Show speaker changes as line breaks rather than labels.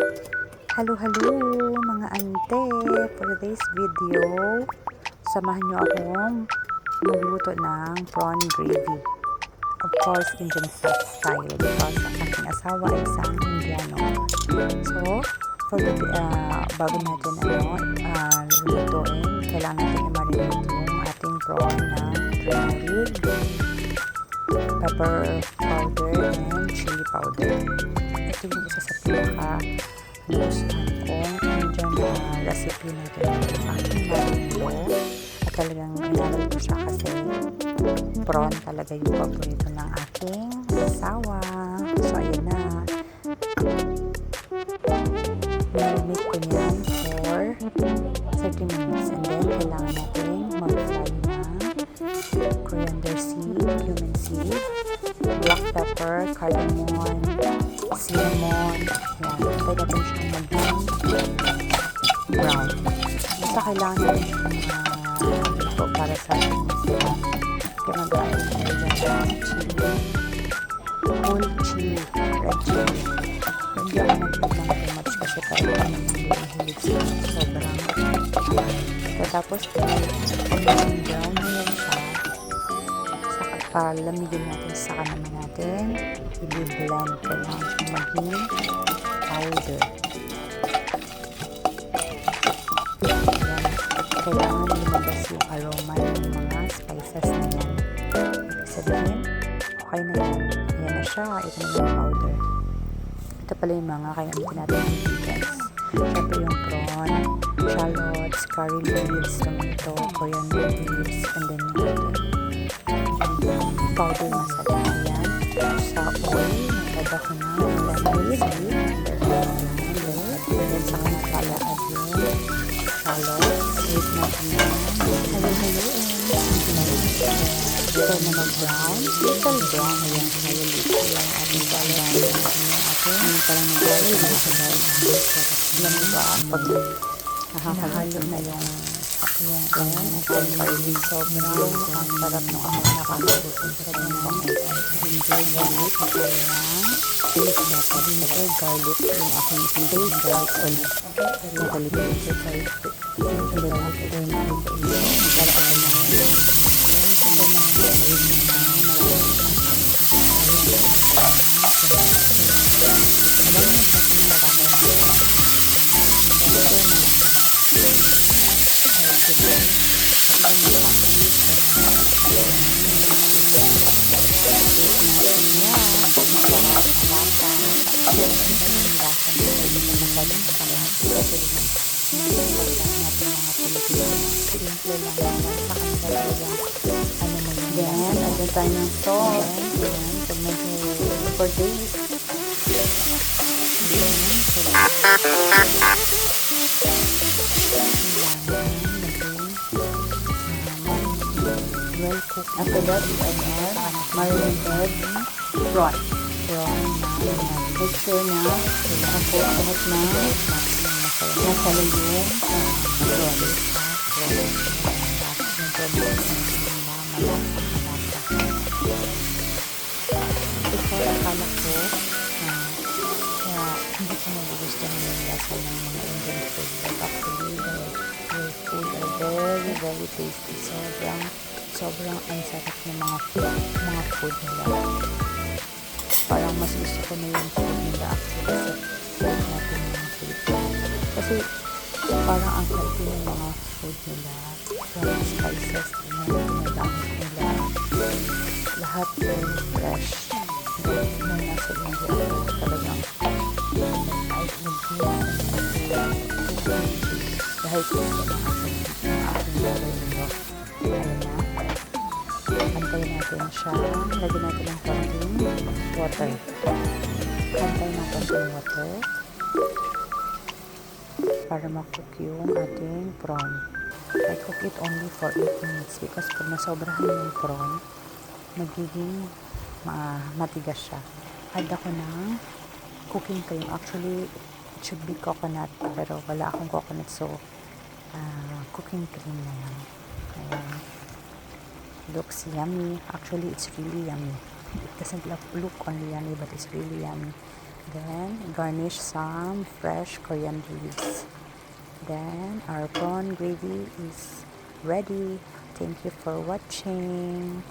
Hello mga ante, for today's video samahan nyo akong magluto ng prawn gravy, of course Indian style because ang aking asawa ay isang Indiano. So for the bago natin lutuin, kailangan natin i-marinate yung ating prawn na turmeric, pepper powder and chili powder. Ito yung isa sa pinaka nagustuhan kong Indian recipe natin ng aking marindo, at talagang inalay ko siya kasi prawn talaga yung paborito ng aking asawa. So ayan na, marinate ko niyan for 30 minutes and then kailangan natin mag-fry ng coriander seed, cumin seed, black pepper, cardamom, cinnamon. Yan, hintay natin siyang maging brown. Basta kailangan natin siyang ito para sa ating masarap. Kaya mag-aayon tayo dyan ng chili, whole chili, red chili. Hindi ako nag-add ng too much kasi kahit kami hindi mahilig sa sobrang. Tapos maging brown na yan siya. Palamigin natin, saka naman natin i-blend. Kailangan siya maging powder. Kailangan lumabas yung aroma ng mga spices na yan. Ibig sabihin, okay na yan. Ayan na siya. Ito na yung powder. Ito pala yung mga kailangan natin ng ingredients. Siyempre yung prawn, shallots, curry leaves, tomato, coriander leaves, and then yung powder masala. Ayan. Sa oil, nagkada ko na lemon seed, and then saka nakala-add yung shallots. Wait natin na haluhaluin. Ito na mag-brown. Little brown. Ayan, halulit. Ayan, ating brown. Ayan, parang nag-brown. Alam mo ba, pag nakahalo na yung ayan, ating garlic, sobrang ang sarap ng ako nakakabot. Ang sarap ng mga ginger garlic, ginger garlic, yung aking favorite olive. Yung olive ginger garlic. And then after that, maglalakay na yun. Ito na then, add tayo ng salt. Ayan, pag for days. Well cooked. After that, we add marinated prawn. Make sure na nakakuha lahat na nasala yung prawn. Before, akala ko kaya hindi ko magugustuhan yung lasa ng mga Indian food, but actually their food are very tasty. Sobrang ang sarap ng mga food nila. Parang mas gusto ko na yung food nila actually sa food natin ng mga Filipino. Kasi parang ang healthy ng mga food nila, yung spices na ginagamit nila, lahat yung fresh na nasa India. Talagang kahit nag-iwan dahil ko sa mga aking marindo. Ayan na, antayin natin siya, lagyan natin ng konting water. Antayin ng konting water para makook yung ating prawn. I cook it only for 8 minutes because pag nasobrahan yung prawn, magiging matigas siya. Add ako ng cooking cream. Actually, it should be coconut, pero wala akong coconut, so cooking cream na lang. Ayan. Looks yummy. Actually, it's really yummy. It doesn't look only yummy, but it's really yummy. Then, garnish some fresh coriander leaves. Then, our prawn gravy is ready. Thank you for watching.